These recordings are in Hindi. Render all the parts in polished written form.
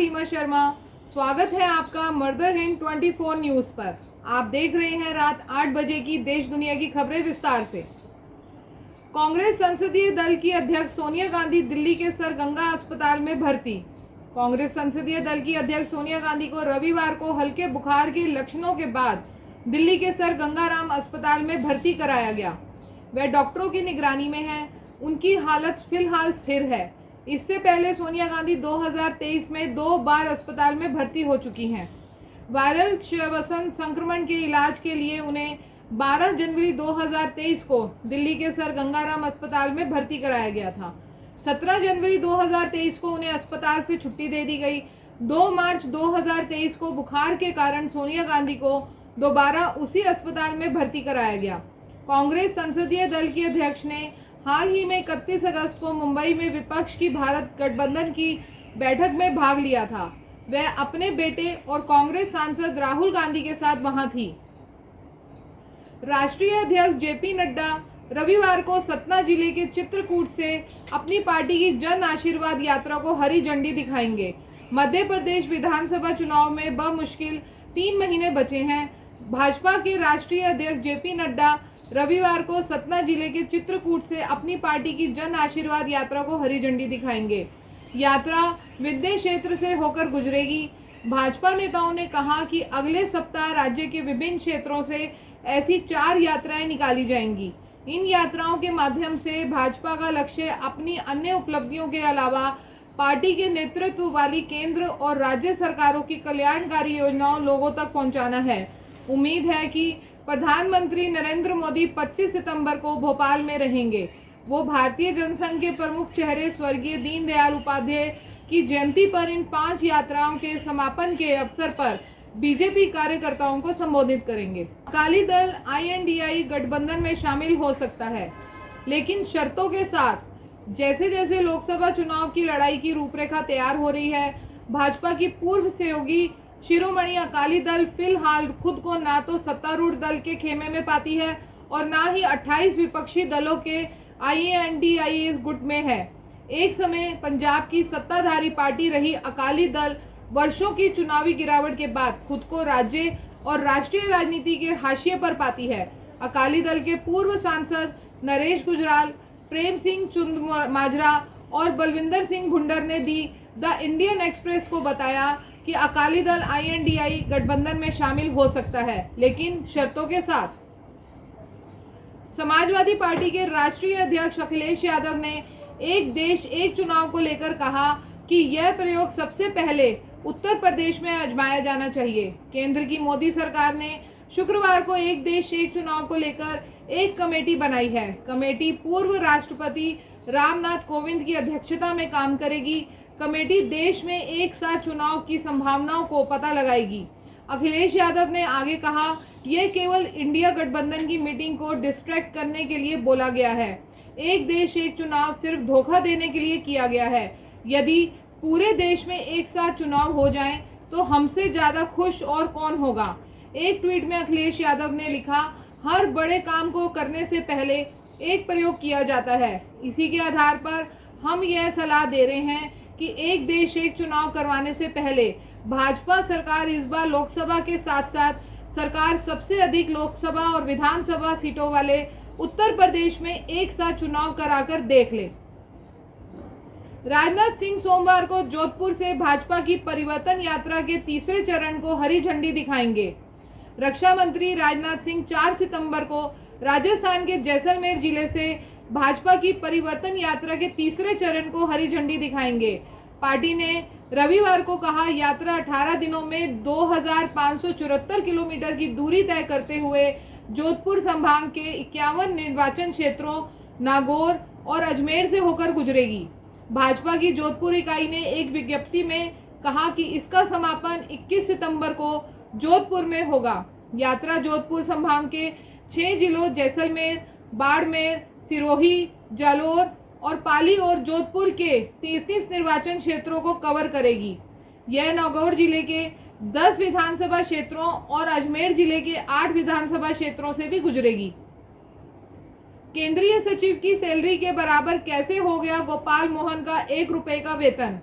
सीमा शर्मा। स्वागत है आपका मर्दर हिंद 24 न्यूज पर। आप देख रहे हैं रात 8 बजे की देश दुनिया की खबरें विस्तार से। कांग्रेस संसदीय दल की अध्यक्ष सोनिया गांधी दिल्ली के सर गंगा अस्पताल में भर्ती। कांग्रेस संसदीय दल की अध्यक्ष सोनिया गांधी को रविवार को हल्के बुखार के लक्षणों के बाद दिल्ली के सर गंगाराम अस्पताल में भर्ती कराया गया। वह डॉक्टरों की निगरानी में हैं। उनकी हालत फिलहाल स्थिर है। इससे पहले सोनिया गांधी 2023 में 2 बार अस्पताल में भर्ती हो चुकी हैं। वायरल श्वसन संक्रमण के इलाज के लिए उन्हें 12 जनवरी 2023 को दिल्ली के सर गंगाराम अस्पताल में भर्ती कराया गया था। 17 जनवरी 2023 को उन्हें अस्पताल से छुट्टी दे दी गई। 2 मार्च 2023 को बुखार के कारण सोनिया गांधी को दोबारा उसी अस्पताल में भर्ती कराया गया। कांग्रेस संसदीय दल की अध्यक्ष ने हाल ही में 31 अगस्त को मुंबई में विपक्ष की भारत गठबंधन की बैठक में भाग लिया था। वह अपने बेटे और कांग्रेस सांसद राहुल गांधी के साथ वहां थी। राष्ट्रीय अध्यक्ष जेपी नड्डा रविवार को सतना जिले के चित्रकूट से अपनी पार्टी की जन आशीर्वाद यात्रा को हरी झंडी दिखाएंगे। मध्य प्रदेश विधानसभा चुनाव में बमुश्किल 3 महीने बचे हैं। भाजपा के राष्ट्रीय अध्यक्ष जेपी नड्डा रविवार को सतना जिले के चित्रकूट से अपनी पार्टी की जन आशीर्वाद यात्रा को हरी झंडी दिखाएंगे। यात्रा विंध्य क्षेत्र से होकर गुजरेगी। भाजपा नेताओं ने कहा कि अगले सप्ताह राज्य के विभिन्न क्षेत्रों से ऐसी 4 यात्राएं निकाली जाएंगी। इन यात्राओं के माध्यम से भाजपा का लक्ष्य अपनी अन्य उपलब्धियों के अलावा पार्टी के नेतृत्व वाली केंद्र और राज्य सरकारों की कल्याणकारी योजनाओं लोगों तक पहुंचाना है। उम्मीद है कि प्रधानमंत्री नरेंद्र मोदी 25 सितंबर को भोपाल में रहेंगे। वो भारतीय जनसंघ के प्रमुख चेहरे स्वर्गीय दीनदयाल उपाध्याय की जयंती पर इन 5 यात्राओं के समापन के अवसर पर बीजेपी कार्यकर्ताओं को संबोधित करेंगे। अकाली दल INDI गठबंधन में शामिल हो सकता है, लेकिन शर्तों के साथ। जैसे जैसे लोकसभा चुनाव की लड़ाई की रूपरेखा तैयार हो रही है, भाजपा की पूर्व सहयोगी शिरोमणि अकाली दल फिलहाल खुद को ना तो सत्तारूढ़ दल के खेमे में पाती है और ना ही 28 विपक्षी दलों के INDI गुट में है। एक समय पंजाब की सत्ताधारी पार्टी रही अकाली दल वर्षों की चुनावी गिरावट के बाद खुद को राज्य और राष्ट्रीय राजनीति के हाशिए पर पाती है। अकाली दल के पूर्व सांसद नरेश गुजराल, प्रेम सिंह चुंद माजरा और बलविंदर सिंह भुंडर ने दी द इंडियन एक्सप्रेस को बताया कि अकाली दल INDI गठबंधन में शामिल हो सकता है, लेकिन शर्तों के साथ। समाजवादी पार्टी के राष्ट्रीय अध्यक्ष अखिलेश यादव ने एक देश एक चुनाव को लेकर कहा कि यह प्रयोग सबसे पहले उत्तर प्रदेश में आजमाया जाना चाहिए। केंद्र की मोदी सरकार ने शुक्रवार को एक देश एक चुनाव को लेकर एक कमेटी बनाई है। कमेटी पूर्व राष्ट्रपति रामनाथ कोविंद की अध्यक्षता में काम करेगी। कमेटी देश में एक साथ चुनाव की संभावनाओं को पता लगाएगी। अखिलेश यादव ने आगे कहा, यह केवल इंडिया गठबंधन की मीटिंग को डिस्ट्रैक्ट करने के लिए बोला गया है। एक देश एक चुनाव सिर्फ धोखा देने के लिए किया गया है। यदि पूरे देश में एक साथ चुनाव हो जाएं, तो हमसे ज्यादा खुश और कौन होगा। एक ट्वीट में अखिलेश यादव ने लिखा, हर बड़े काम को करने से पहले एक प्रयोग किया जाता है। इसी के आधार पर हम यह सलाह दे रहे हैं कि एक देश एक चुनाव करवाने से पहले भाजपा सरकार इस बार लोकसभा के साथ साथ सरकार सबसे अधिक लोकसभा और विधानसभा सीटों वाले उत्तर प्रदेश में एक साथ चुनाव कराकर देख ले। राजनाथ सिंह सोमवार को जोधपुर से भाजपा की परिवर्तन यात्रा के तीसरे चरण को हरी झंडी दिखाएंगे। रक्षा मंत्री राजनाथ सिंह 4 सितंबर को राजस्थान के जैसलमेर जिले से भाजपा की परिवर्तन यात्रा के तीसरे चरण को हरी झंडी दिखाएंगे। पार्टी ने रविवार को कहा, यात्रा 18 दिनों में 2574 किलोमीटर की दूरी तय करते हुए जोधपुर संभाग के 51 निर्वाचन क्षेत्रों नागौर और अजमेर से होकर गुजरेगी। भाजपा की जोधपुर इकाई ने एक विज्ञप्ति में कहा कि इसका समापन 21 सितंबर को जोधपुर में होगा। यात्रा जोधपुर संभाग के 6 जिलों जैसलमेर, बाड़मेर, सिरोही, जालोर और पाली और जोधपुर के 33 निर्वाचन क्षेत्रों को कवर करेगी। यह नागौर जिले के 10 विधानसभा क्षेत्रों और अजमेर जिले के 8 विधानसभा क्षेत्रों से भी गुजरेगी। केंद्रीय सचिव की सैलरी के बराबर कैसे हो गया गोपाल मोहन का 1 रुपए का वेतन।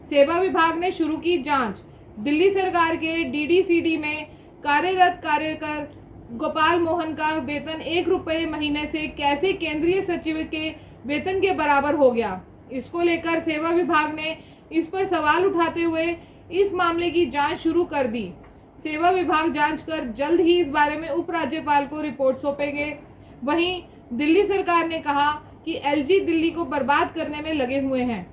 सेवा विभाग ने शुरू की जांच। दिल्ली सरकार के डीडीसीडी में कार्यरत कार्यकर गोपाल मोहन का वेतन 1 रुपये महीने से कैसे केंद्रीय सचिव के वेतन के बराबर हो गया, इसको लेकर सेवा विभाग ने इस पर सवाल उठाते हुए इस मामले की जांच शुरू कर दी। सेवा विभाग जांच कर जल्द ही इस बारे में उपराज्यपाल को रिपोर्ट सौंपेंगे। वहीं दिल्ली सरकार ने कहा कि एलजी दिल्ली को बर्बाद करने में लगे हुए हैं।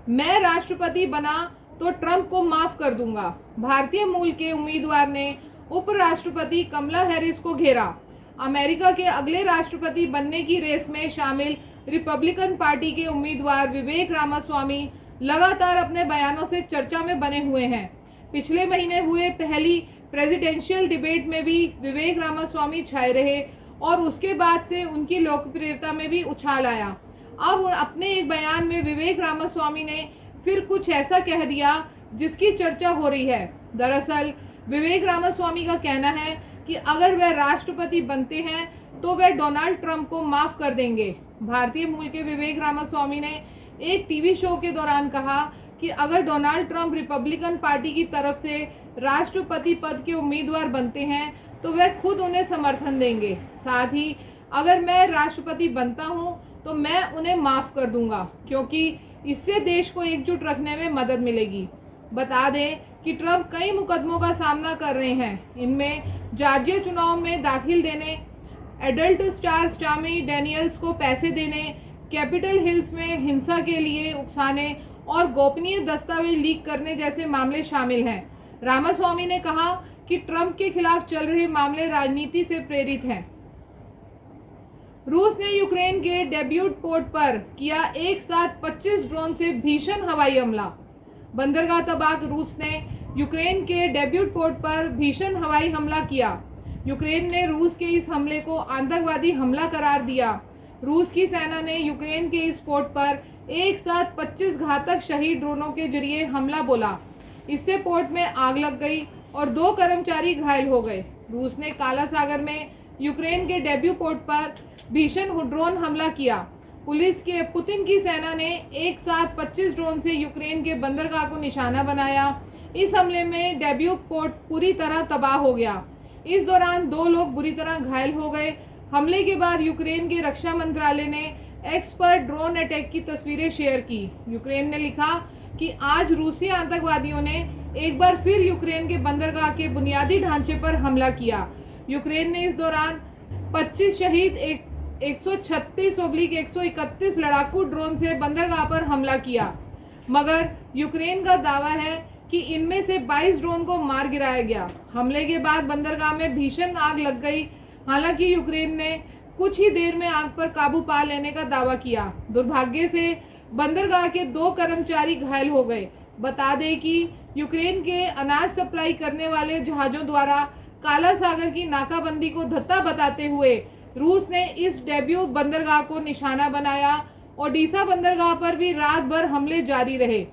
मैं राष्ट्रपति बना तो ट्रंप को माफ कर दूंगा। भारतीय मूल के उम्मीदवार ने उपराष्ट्रपति कमला हैरिस को घेरा। अमेरिका के अगले राष्ट्रपति बनने की रेस में शामिल रिपब्लिकन पार्टी के उम्मीदवार विवेक रामास्वामी लगातार अपने बयानों से चर्चा में बने हुए हैं। पिछले महीने हुए पहली प्रेसिडेंशियल डिबेट में भी विवेक रामास्वामी छाए रहे और उसके बाद से उनकी लोकप्रियता में भी उछाल आया। अब अपने एक बयान में विवेक रामास्वामी ने फिर कुछ ऐसा कह दिया जिसकी चर्चा हो रही है। दरअसल विवेक रामास्वामी का कहना है कि अगर वह राष्ट्रपति बनते हैं तो वह डोनाल्ड ट्रंप को माफ कर देंगे। भारतीय मूल के विवेक रामास्वामी ने एक टीवी शो के दौरान कहा कि अगर डोनाल्ड ट्रंप रिपब्लिकन पार्टी की तरफ से राष्ट्रपति पद के उम्मीदवार बनते हैं तो वह खुद उन्हें समर्थन देंगे। साथ ही अगर मैं राष्ट्रपति बनता हूं तो मैं उन्हें माफ कर दूंगा, क्योंकि इससे देश को एकजुट रखने में मदद मिलेगी। बता दें कि ट्रंप कई मुकदमों का सामना कर रहे हैं। इनमें जॉर्जिया चुनाव में दाखिल देने, एडल्ट स्टार स्टॉर्मी डैनियल्स को पैसे देने, कैपिटल हिल्स में हिंसा के लिए उकसाने और गोपनीय दस्तावेज लीक करने जैसे मामले शामिल हैं। रामास्वामी ने कहा कि ट्रंप के खिलाफ चल रहे मामले राजनीति से प्रेरित हैं। रूस ने यूक्रेन के डेब्यूट पोर्ट पर किया एक साथ 25 ड्रोन से भीषण हवाई हमला। बंदरगाह तबाक रूस ने यूक्रेन के डेब्यूट पोर्ट पर भीषण हवाई हमला किया। यूक्रेन ने रूस के इस हमले को आतंकवादी हमला करार दिया। रूस की सेना ने यूक्रेन के इस पोर्ट पर एक साथ 25 घातक शहीद ड्रोनों के जरिए हमला बोला। इससे पोर्ट में आग लग गई और 2 कर्मचारी घायल हो गए। रूस ने काला सागर में यूक्रेन के डेब्यू पोर्ट पर भीषण ड्रोन हमला किया। पुतिन की सेना ने एक साथ 25 ड्रोन से यूक्रेन के बंदरगाह को निशाना बनाया। इस हमले में डेब्यू पोर्ट पूरी तरह तबाह हो गया। इस दौरान 2 लोग बुरी तरह घायल हो गए। हमले के बाद यूक्रेन के रक्षा मंत्रालय ने एक्स पर ड्रोन अटैक की तस्वीरें शेयर की। यूक्रेन ने लिखा कि आज रूसी आतंकवादियों ने एक बार फिर यूक्रेन के बंदरगाह के बुनियादी ढांचे पर हमला किया। यूक्रेन ने इस दौरान 25 शहीद 136/131 लड़ाकू ड्रोन से बंदरगाह पर हमला किया, मगर यूक्रेन का दावा है कि इनमें से 22 ड्रोन को मार गिराया गया। हमले के बाद बंदरगाह में भीषण आग लग गई। हालांकि यूक्रेन ने कुछ ही देर में आग पर काबू पा लेने का दावा किया। दुर्भाग्य से बंदरगाह के 2 कर्मचारी घायल हो गए। बता दें कि यूक्रेन के अनाज सप्लाई करने वाले जहाजों द्वारा काला सागर की नाकाबंदी को धत्ता बताते हुए रूस ने इस डेब्यू बंदरगाह को निशाना बनाया। ओडिशा बंदरगाह पर भी रात भर हमले जारी रहे।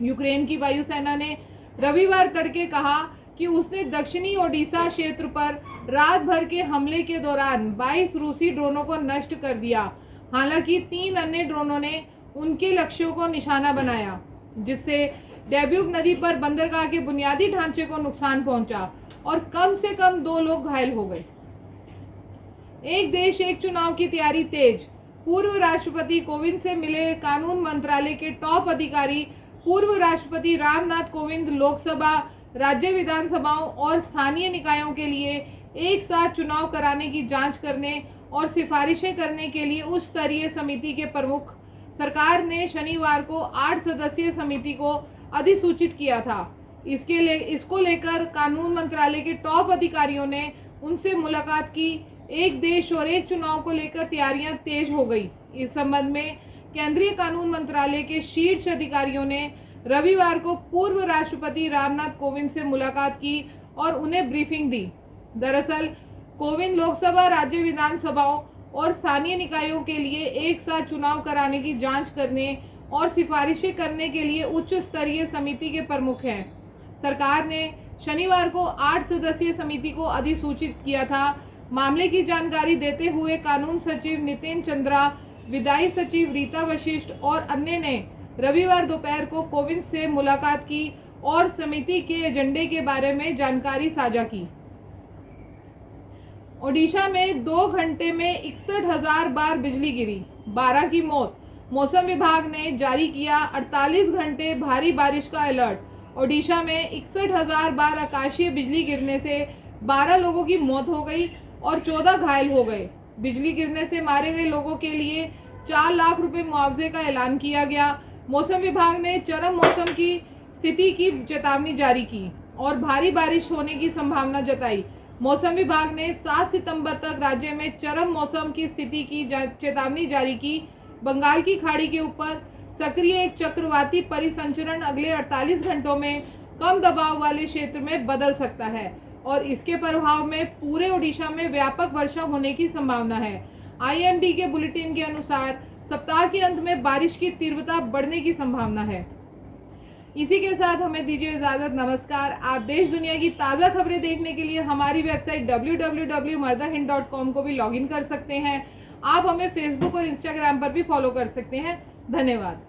यूक्रेन की वायुसेना ने रविवार तड़के कहा कि उसने दक्षिणी ओडिशा क्षेत्र पर रात भर के हमले के दौरान 22 रूसी ड्रोनों को नष्ट कर दिया। हालांकि 3 अन्य ड्रोनों ने उनके लक्ष्यों को निशाना बनाया, जिससे डेब्यूब नदी पर बंदरगाह के बुनियादी ढांचे को नुकसान पहुंचा और कम से कम 2 लोग घायल हो गए। एक देश एक चुनाव की तैयारी तेज। पूर्व राष्ट्रपति कोविंद से मिले कानून मंत्रालय के टॉप अधिकारी। पूर्व राष्ट्रपति रामनाथ कोविंद लोकसभा, राज्य विधानसभाओं और स्थानीय निकायों के लिए एक साथ चुनाव कराने की जांच करने और सिफारिशें करने के लिए उच्च स्तरीय समिति के प्रमुख सरकार ने शनिवार को 8 सदस्यीय समिति को अधिसूचित किया था। इसको लेकर कानून मंत्रालय के टॉप अधिकारियों ने उनसे मुलाकात की। एक देश और एक चुनाव को लेकर तैयारियां तेज हो गई। इस संबंध में केंद्रीय कानून मंत्रालय के शीर्ष अधिकारियों ने रविवार को पूर्व राष्ट्रपति रामनाथ कोविंद से मुलाकात की और उन्हें ब्रीफिंग दी। दरअसल कोविंद लोकसभा, राज्य विधानसभाओं और स्थानीय निकायों के लिए एक साथ चुनाव कराने की जांच करने और सिफारिशें करने के लिए उच्च स्तरीय समिति के प्रमुख हैं। सरकार ने शनिवार को 8 सदस्यीय समिति को अधिसूचित किया था। मामले की जानकारी देते हुए कानून सचिव नितिन चंद्रा, विधायी सचिव रीता वशिष्ठ और अन्य ने रविवार दोपहर को कोविंद से मुलाकात की और समिति के एजेंडे के बारे में जानकारी साझा की। ओडिशा में 2 घंटे में 61,000 बार बिजली गिरी, 12 की मौत। मौसम विभाग ने जारी किया 48 घंटे भारी बारिश का अलर्ट। ओडिशा में 61,000 बार आकाशीय बिजली गिरने से 12 लोगों की मौत हो गई और 14 घायल हो गए। बिजली गिरने से मारे गए लोगों के लिए 4 लाख रुपए मुआवजे का ऐलान किया गया। मौसम विभाग ने चरम मौसम की स्थिति की चेतावनी जारी की और भारी बारिश होने की संभावना जताई। मौसम विभाग ने 7 सितंबर तक राज्य में चरम मौसम की स्थिति की चेतावनी जारी की। बंगाल की खाड़ी के ऊपर सक्रिय एक चक्रवाती परिसंचरण अगले 48 घंटों में कम दबाव वाले क्षेत्र में बदल सकता है और इसके प्रभाव में पूरे ओडिशा में व्यापक वर्षा होने की संभावना है। आईएमडी के बुलेटिन के अनुसार सप्ताह के अंत में बारिश की तीव्रता बढ़ने की संभावना है। इसी के साथ हमें दीजिए इजाजत। नमस्कार। आप देश दुनिया की ताज़ा खबरें देखने के लिए हमारी वेबसाइट www.mardahind.com को भी लॉगिन कर सकते हैं। आप हमें फेसबुक और इंस्टाग्राम पर भी फॉलो कर सकते हैं। धन्यवाद।